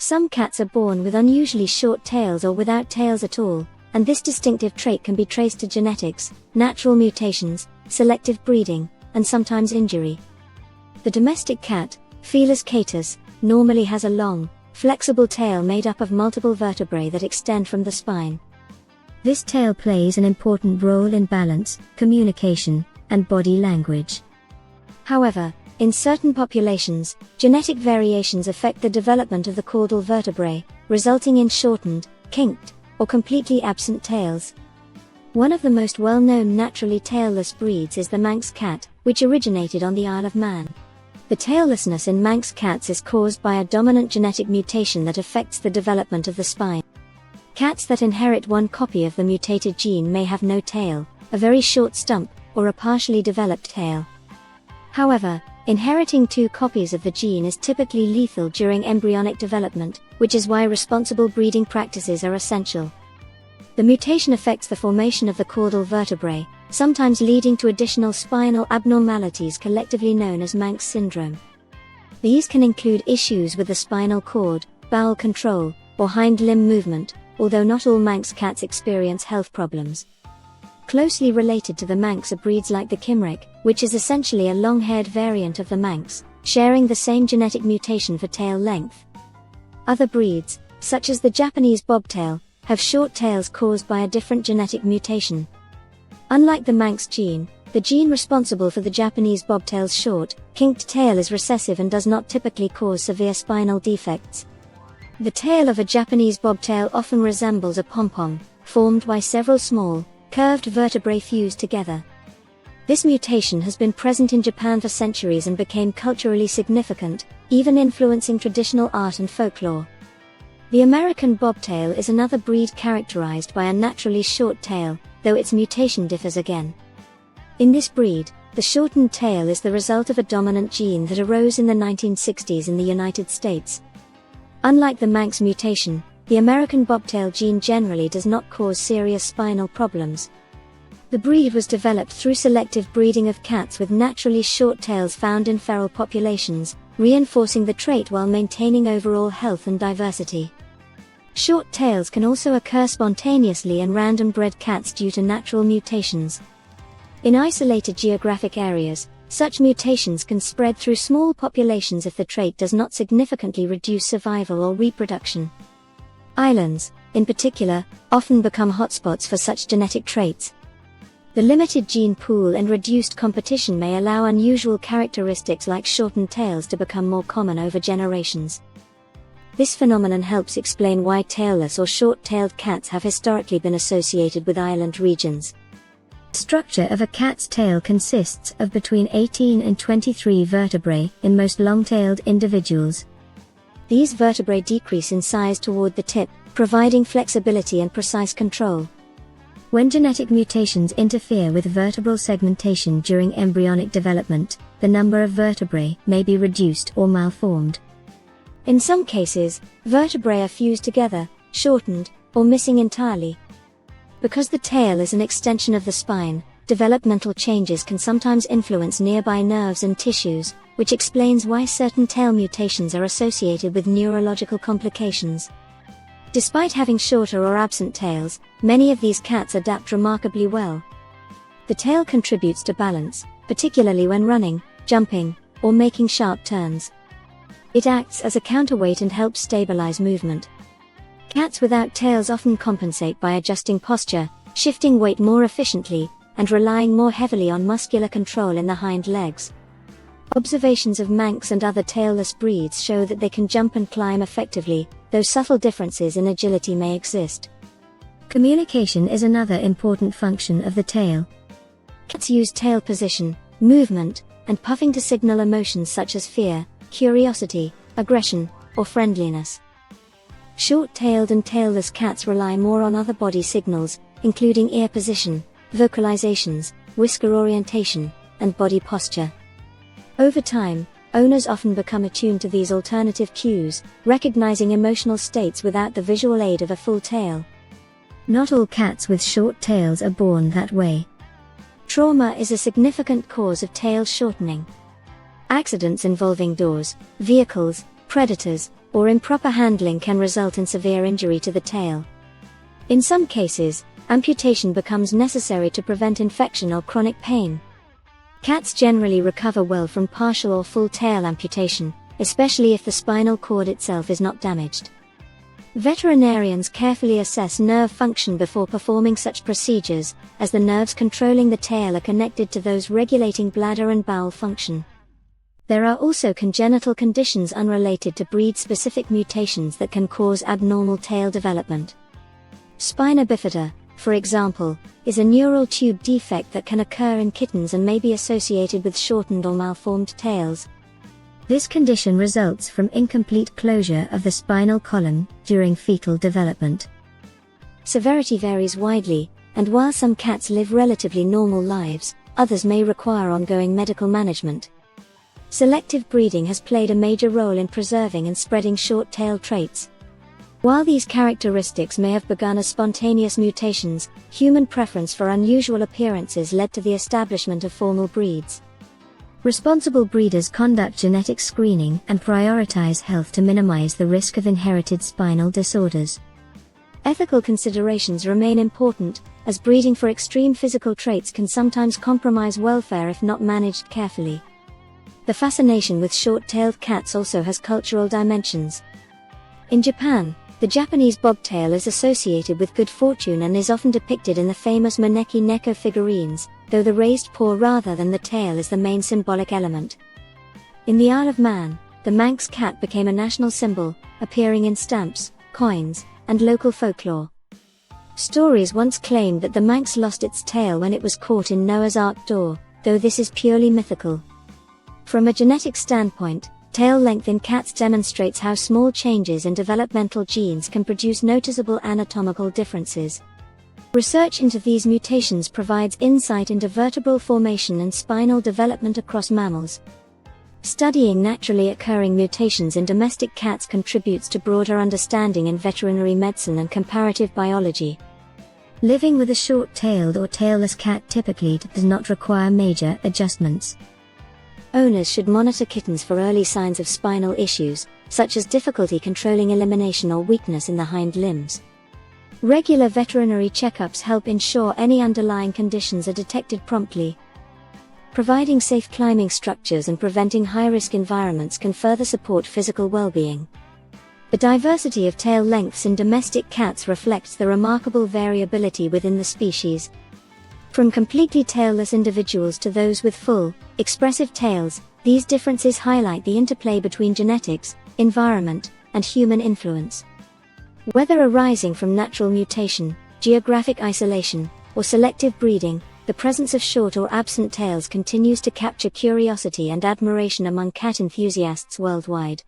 Some cats are born with unusually short tails or without tails at all, and this distinctive trait can be traced to genetics, natural mutations, selective breeding, and sometimes injury. The domestic cat, Felis catus, normally has a long, flexible tail made up of multiple vertebrae that extend from the spine. This tail plays an important role in balance, communication, and body language. However, in certain populations, genetic variations affect the development of the caudal vertebrae, resulting in shortened, kinked, or completely absent tails. One of the most well-known naturally tailless breeds is the Manx cat, which originated on the Isle of Man. The taillessness in Manx cats is caused by a dominant genetic mutation that affects the development of the spine. Cats that inherit one copy of the mutated gene may have no tail, a very short stump, or a partially developed tail. However, inheriting two copies of the gene is typically lethal during embryonic development, which is why responsible breeding practices are essential. The mutation affects the formation of the caudal vertebrae, sometimes leading to additional spinal abnormalities collectively known as Manx syndrome. These can include issues with the spinal cord, bowel control, or hind limb movement, although not all Manx cats experience health problems. Closely related to the Manx are breeds like the Cymric, which is essentially a long-haired variant of the Manx, sharing the same genetic mutation for tail length. Other breeds, such as the Japanese Bobtail, have short tails caused by a different genetic mutation. Unlike the Manx gene, the gene responsible for the Japanese Bobtail's short, kinked tail is recessive and does not typically cause severe spinal defects. The tail of a Japanese Bobtail often resembles a pom-pom, formed by several small, curved vertebrae fused together. This mutation has been present in Japan for centuries and became culturally significant, even influencing traditional art and folklore. The American Bobtail is another breed characterized by a naturally short tail, though its mutation differs again. In this breed, the shortened tail is the result of a dominant gene that arose in the 1960s in the United States. Unlike the Manx mutation, the American Bobtail gene generally does not cause serious spinal problems. The breed was developed through selective breeding of cats with naturally short tails found in feral populations, reinforcing the trait while maintaining overall health and diversity. Short tails can also occur spontaneously in random-bred cats due to natural mutations. In isolated geographic areas, such mutations can spread through small populations if the trait does not significantly reduce survival or reproduction. Islands, in particular, often become hotspots for such genetic traits. The limited gene pool and reduced competition may allow unusual characteristics like shortened tails to become more common over generations. This phenomenon helps explain why tailless or short-tailed cats have historically been associated with island regions. The structure of a cat's tail consists of between 18 and 23 vertebrae in most long-tailed individuals. These vertebrae decrease in size toward the tip, providing flexibility and precise control. When genetic mutations interfere with vertebral segmentation during embryonic development, the number of vertebrae may be reduced or malformed. In some cases, vertebrae are fused together, shortened, or missing entirely. Because the tail is an extension of the spine, developmental changes can sometimes influence nearby nerves and tissues, which explains why certain tail mutations are associated with neurological complications. Despite having shorter or absent tails, many of these cats adapt remarkably well. The tail contributes to balance, particularly when running, jumping, or making sharp turns. It acts as a counterweight and helps stabilize movement. Cats without tails often compensate by adjusting posture, shifting weight more efficiently, and relying more heavily on muscular control in the hind legs. Observations of Manx and other tailless breeds show that they can jump and climb effectively, though subtle differences in agility may exist. Communication is another important function of the tail. Cats use tail position, movement, and puffing to signal emotions such as fear, curiosity, aggression, or friendliness. Short-tailed and tailless cats rely more on other body signals, including ear position, vocalizations, whisker orientation, and body posture. Over time, owners often become attuned to these alternative cues, recognizing emotional states without the visual aid of a full tail. Not all cats with short tails are born that way. Trauma is a significant cause of tail shortening. Accidents involving doors, vehicles, predators, or improper handling can result in severe injury to the tail. In some cases, amputation becomes necessary to prevent infection or chronic pain. Cats generally recover well from partial or full tail amputation, especially if the spinal cord itself is not damaged. Veterinarians carefully assess nerve function before performing such procedures, as the nerves controlling the tail are connected to those regulating bladder and bowel function. There are also congenital conditions unrelated to breed-specific mutations that can cause abnormal tail development. Spina bifida, for example, is a neural tube defect that can occur in kittens and may be associated with shortened or malformed tails. This condition results from incomplete closure of the spinal column during fetal development. Severity varies widely, and while some cats live relatively normal lives, others may require ongoing medical management. Selective breeding has played a major role in preserving and spreading short-tail traits. While these characteristics may have begun as spontaneous mutations, human preference for unusual appearances led to the establishment of formal breeds. Responsible breeders conduct genetic screening and prioritize health to minimize the risk of inherited spinal disorders. Ethical considerations remain important, as breeding for extreme physical traits can sometimes compromise welfare if not managed carefully. The fascination with short-tailed cats also has cultural dimensions. In Japan, the Japanese bobtail is associated with good fortune and is often depicted in the famous Maneki Neko figurines, though the raised paw rather than the tail is the main symbolic element. In the Isle of Man, the Manx cat became a national symbol, appearing in stamps, coins, and local folklore. Stories once claimed that the Manx lost its tail when it was caught in Noah's Ark door, though this is purely mythical. From a genetic standpoint, tail length in cats demonstrates how small changes in developmental genes can produce noticeable anatomical differences. Research into these mutations provides insight into vertebral formation and spinal development across mammals. Studying naturally occurring mutations in domestic cats contributes to broader understanding in veterinary medicine and comparative biology. Living with a short-tailed or tailless cat typically does not require major adjustments. Owners should monitor kittens for early signs of spinal issues, such as difficulty controlling elimination or weakness in the hind limbs. Regular veterinary checkups help ensure any underlying conditions are detected promptly. Providing safe climbing structures and preventing high-risk environments can further support physical well-being. The diversity of tail lengths in domestic cats reflects the remarkable variability within the species. From completely tailless individuals to those with full, expressive tails, these differences highlight the interplay between genetics, environment, and human influence. Whether arising from natural mutation, geographic isolation, or selective breeding, the presence of short or absent tails continues to capture curiosity and admiration among cat enthusiasts worldwide.